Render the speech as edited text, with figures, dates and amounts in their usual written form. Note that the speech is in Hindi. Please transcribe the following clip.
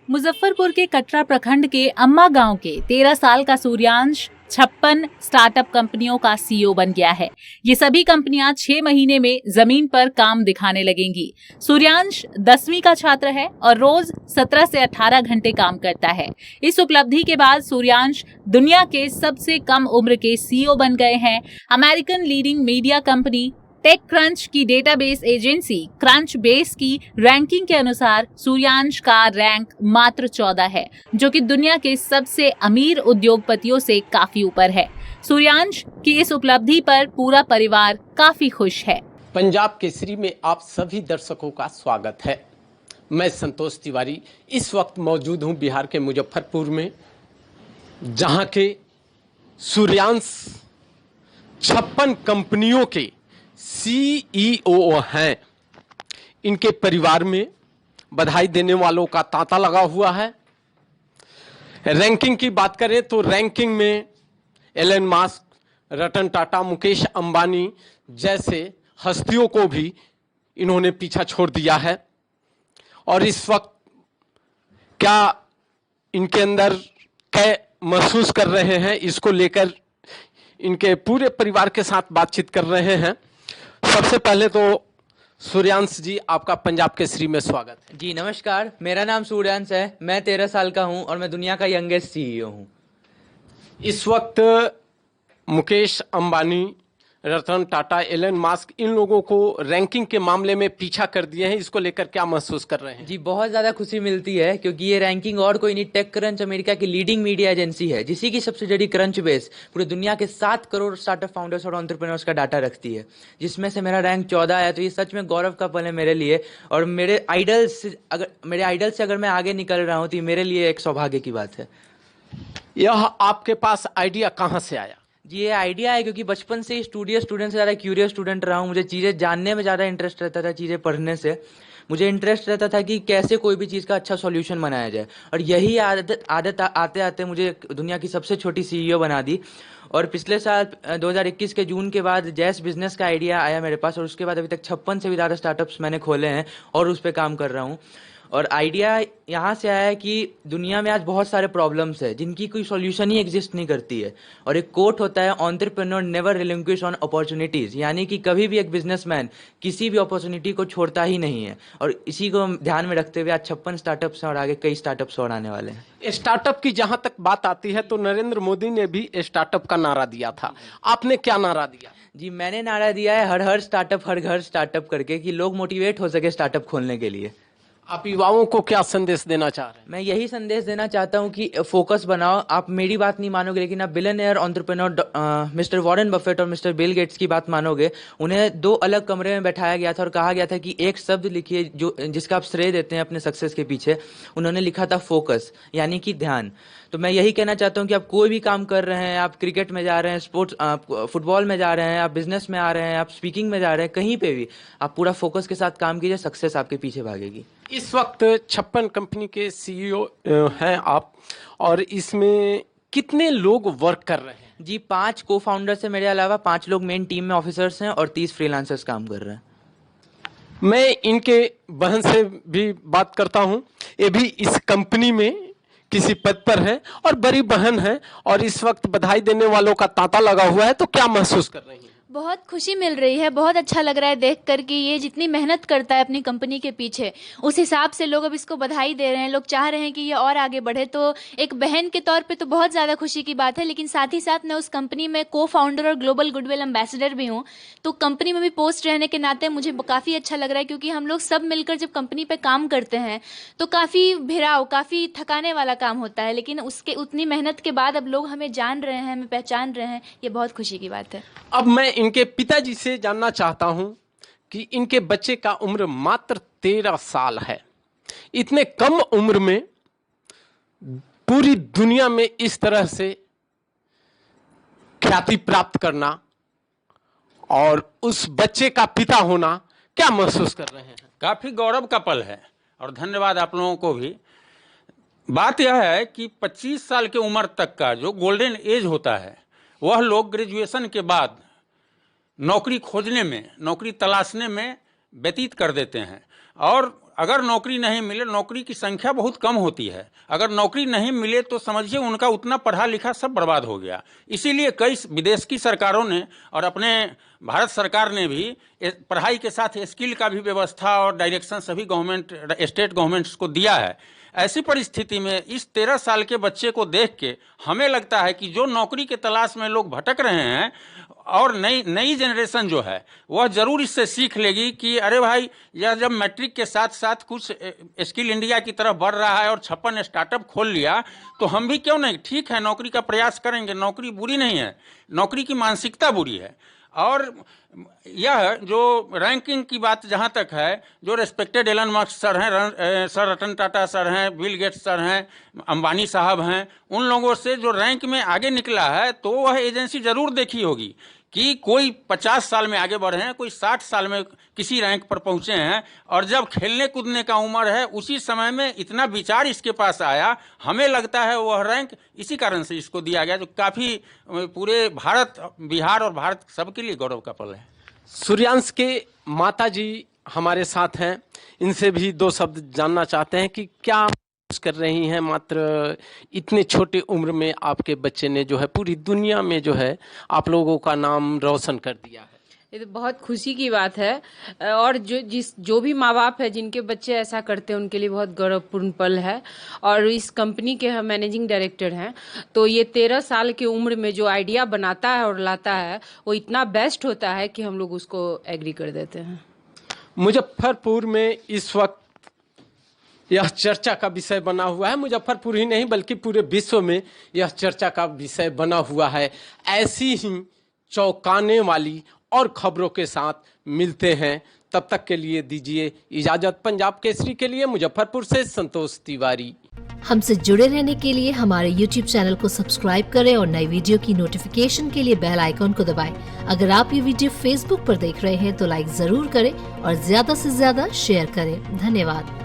मुजफ्फरपुर के कटरा प्रखंड के अम्मा गांव के 13 साल का सूर्यांश 56 स्टार्टअप कंपनियों का सीईओ बन गया है। ये सभी कंपनियां 6 महीने में जमीन पर काम दिखाने लगेंगी। सूर्यांश 10वीं का छात्र है और रोज 17 से 18 घंटे काम करता है। इस उपलब्धि के बाद सूर्यांश दुनिया के सबसे कम उम्र के सीईओ बन गए हैं। American leading media company TechCrunch की डेटाबेस एजेंसी क्रंच बेस की रैंकिंग के अनुसार सूर्यांश का रैंक मात्र 14 है, जो कि दुनिया के सबसे अमीर उद्योगपतियों से काफी ऊपर है। सूर्यांश की इस उपलब्धि पर पूरा परिवार काफी खुश है। पंजाब केसरी में आप सभी दर्शकों का स्वागत है। मैं संतोष तिवारी इस वक्त मौजूद हूं बिहार के मुजफ्फरपुर में, जहां के सूर्यांश 56 कंपनियों के सीईओ हैं। इनके परिवार में बधाई देने वालों का तांता लगा हुआ है। रैंकिंग की बात करें तो रैंकिंग में एलन मस्क, रतन टाटा, मुकेश अंबानी जैसे हस्तियों को भी इन्होंने पीछा छोड़ दिया है। और इस वक्त क्या इनके अंदर क्या महसूस कर रहे हैं, इसको लेकर इनके पूरे परिवार के साथ बातचीत कर रहे हैं। सबसे पहले तो सूर्यांश जी, आपका पंजाब केसरी में स्वागत है। जी नमस्कार, मेरा नाम सूर्यांश है। मैं 13 साल का हूं और मैं दुनिया का यंगेस्ट सीईओ हूं। इस वक्त मुकेश अंबानी, रतन टाटा, एलन मस्क इन लोगों को रैंकिंग के मामले में पीछा कर दिए हैं। इसको लेकर क्या महसूस कर रहे हैं? जी बहुत ज़्यादा खुशी मिलती है, क्योंकि ये रैंकिंग और कोई नहीं, टेक क्रंच अमेरिका की लीडिंग मीडिया एजेंसी है, जिसी की सब्सिडरी क्रंच बेस पूरी दुनिया के 7 करोड़ स्टार्टअप फाउंडर्स और एंटरप्रेन्योर्स का डाटा रखती है, जिसमें से मेरा रैंक 14 है। तो ये सच में गौरव का पल है मेरे लिए। और मेरे आइडल से अगर मैं आगे निकल रहा हूँ तो ये मेरे लिए एक सौभाग्य की बात है। यह आपके पास आइडिया कहाँ से आया? जी ये आइडिया है क्योंकि बचपन से ही स्टूडियस स्टूडेंट से ज़्यादा क्यूरियस स्टूडेंट रहा हूँ। मुझे चीज़ें जानने में ज़्यादा इंटरेस्ट रहता था, चीज़ें पढ़ने से मुझे इंटरेस्ट रहता था कि कैसे कोई भी चीज़ का अच्छा सॉल्यूशन बनाया जाए। और यही आदत आते आते मुझे दुनिया की सबसे छोटी सीईओ बना दी। और पिछले साल 2021 के जून के बाद जैस बिजनेस का आइडिया आया मेरे पास, और उसके बाद अभी तक 56 से भी ज़्यादा स्टार्टअप्स मैंने खोले हैं और उस पर काम कर रहा हूँ। और आइडिया यहाँ से आया है कि दुनिया में आज बहुत सारे प्रॉब्लम्स है जिनकी कोई सॉल्यूशन ही एग्जिस्ट नहीं करती है। और एक कोट होता है, entrepreneur never relinquish on opportunities, यानी कि कभी भी एक बिजनेसमैन किसी भी अपॉर्चुनिटी को छोड़ता ही नहीं है। और इसी को ध्यान में रखते हुए आज 56 स्टार्टअप्स हैं और आगे कई स्टार्टअप्स और आने वाले हैं। स्टार्टअप की जहाँ तक बात आती है तो नरेंद्र मोदी ने भी स्टार्टअप का नारा दिया था। आपने क्या नारा दिया? जी मैंने नारा दिया है हर स्टार्टअप हर घर स्टार्टअप करके, कि लोग मोटिवेट हो सके स्टार्टअप खोलने के लिए। आप युवाओं को क्या संदेश देना चाह रहे हैं? मैं यही संदेश देना चाहता हूँ कि फोकस बनाओ। आप मेरी बात नहीं मानोगे, लेकिन आप billionaire entrepreneur mister Warren Buffett और मिस्टर बिल गेट्स की बात मानोगे। उन्हें 2 अलग कमरे में बैठाया गया था और कहा गया था कि एक शब्द लिखिए जो जिसका आप श्रेय देते हैं अपने सक्सेस के पीछे। उन्होंने लिखा था फोकस, यानी कि ध्यान। तो मैं यही कहना चाहता हूँ कि आप कोई भी काम कर रहे हैं, आप क्रिकेट में जा रहे हैं, स्पोर्ट्स फुटबॉल में जा रहे हैं, आप बिजनेस में आ रहे हैं, आप स्पीकिंग में जा रहे हैं, कहीं पे भी आप पूरा फोकस के साथ काम कीजिए, सक्सेस आपके पीछे भागेगी। इस वक्त 56 कंपनी के सीईओ हैं आप, और इसमें कितने लोग वर्क कर रहे हैं? जी 5 को फाउंडर्स हैं मेरे अलावा, 5 लोग मेन टीम में ऑफिसर्स हैं और 30 फ्रीलांसर्स काम कर रहे हैं। मैं इनके बहन से भी बात करता हूं। ये भी इस कंपनी में किसी पद पर है और बड़ी बहन है, और इस वक्त बधाई देने वालों का तांता लगा हुआ है। तो क्या महसूस कर रही हैं? बहुत खुशी मिल रही है, बहुत अच्छा लग रहा है देख कर कि ये जितनी मेहनत करता है अपनी कंपनी के पीछे, उस हिसाब से लोग अब इसको बधाई दे रहे हैं। लोग चाह रहे हैं कि ये और आगे बढ़े। तो एक बहन के तौर पे तो बहुत ज़्यादा खुशी की बात है, लेकिन साथ ही साथ मैं उस कंपनी में को फाउंडर और ग्लोबल गुडविल एम्बेसडर भी हूँ। तो कंपनी में भी पोस्ट रहने के नाते मुझे काफ़ी अच्छा लग रहा है, क्योंकि हम लोग सब मिलकर जब कंपनी पर काम करते हैं तो काफ़ी भिराव, काफ़ी थकाने वाला काम होता है, लेकिन उसके उतनी मेहनत के बाद अब लोग हमें जान रहे हैं, हमें पहचान रहे हैं। ये बहुत खुशी की बात है। अब मैं इनके पिताजी से जानना चाहता हूं कि इनके बच्चे का उम्र मात्र 13 साल है। इतने कम उम्र में पूरी दुनिया में इस तरह से ख्याति प्राप्त करना और उस बच्चे का पिता होना, क्या महसूस कर रहे हैं? काफ़ी गौरव का पल है और धन्यवाद आप लोगों को भी। बात यह है कि 25 साल की उम्र तक का जो गोल्डन एज होता है, वह लोग ग्रेजुएशन के बाद नौकरी खोजने में, नौकरी तलाशने में व्यतीत कर देते हैं। और अगर नौकरी नहीं मिले, नौकरी की संख्या बहुत कम होती है, अगर नौकरी नहीं मिले तो समझिए उनका उतना पढ़ा लिखा सब बर्बाद हो गया। इसीलिए कई विदेश की सरकारों ने और अपने भारत सरकार ने भी पढ़ाई के साथ स्किल का भी व्यवस्था और डायरेक्शन सभी गवर्नमेंट, स्टेट गवर्नमेंट्स को दिया है। ऐसी परिस्थिति में इस 13 साल के बच्चे को देख के हमें लगता है कि जो नौकरी के तलाश में लोग भटक रहे हैं और नई जनरेशन जो है वह जरूर इससे सीख लेगी कि अरे भाई, यह जब मैट्रिक के साथ साथ कुछ स्किल इंडिया की तरफ बढ़ रहा है और 56 स्टार्टअप खोल लिया तो हम भी क्यों नहीं, ठीक है नौकरी का प्रयास करेंगे, नौकरी बुरी नहीं है, नौकरी की मानसिकता बुरी है। और यह जो रैंकिंग की बात जहाँ तक है, जो रेस्पेक्टेड एलन मस्क सर हैं, सर रतन टाटा सर हैं, बिल गेट्स सर हैं, अंबानी साहब हैं, उन लोगों से जो रैंक में आगे निकला है तो वह एजेंसी जरूर देखी होगी कि कोई 50 साल में आगे बढ़े हैं, कोई 60 साल में किसी रैंक पर पहुंचे हैं, और जब खेलने कूदने का उम्र है उसी समय में इतना विचार इसके पास आया। हमें लगता है वह रैंक इसी कारण से इसको दिया गया, जो काफ़ी पूरे भारत, बिहार और भारत सबके लिए गौरव का पल है। सूर्यांश के माता जी हमारे साथ हैं, इनसे भी 2 शब्द जानना चाहते हैं कि क्या कर रही हैं। मात्र इतने छोटे उम्र में आपके बच्चे ने जो है पूरी दुनिया में जो है आप लोगों का नाम रोशन कर दिया है। ये तो बहुत खुशी की बात है, और जो भी माँ बाप है जिनके बच्चे ऐसा करते हैं उनके लिए बहुत गौरवपूर्ण पल है। और इस कंपनी के हम मैनेजिंग डायरेक्टर हैं, तो ये 13 साल की उम्र में जो आइडिया बनाता है और लाता है वो इतना बेस्ट होता है कि हम लोग उसको एग्री कर देते हैं। मुजफ्फरपुर में इस वक्त यह चर्चा का विषय बना हुआ है, मुजफ्फरपुर ही नहीं बल्कि पूरे विश्व में यह चर्चा का विषय बना हुआ है। ऐसी ही चौंकाने वाली और खबरों के साथ मिलते हैं, तब तक के लिए दीजिए इजाजत। पंजाब केसरी के लिए मुजफ्फरपुर से संतोष तिवारी। हमसे जुड़े रहने के लिए हमारे YouTube चैनल को सब्सक्राइब करें और नई वीडियो की नोटिफिकेशन के लिए बेल आइकॉन को दबाएं। अगर आप ये वीडियो Facebook पर देख रहे हैं तो लाइक जरूर करें और ज्यादा से ज्यादा शेयर करें। धन्यवाद।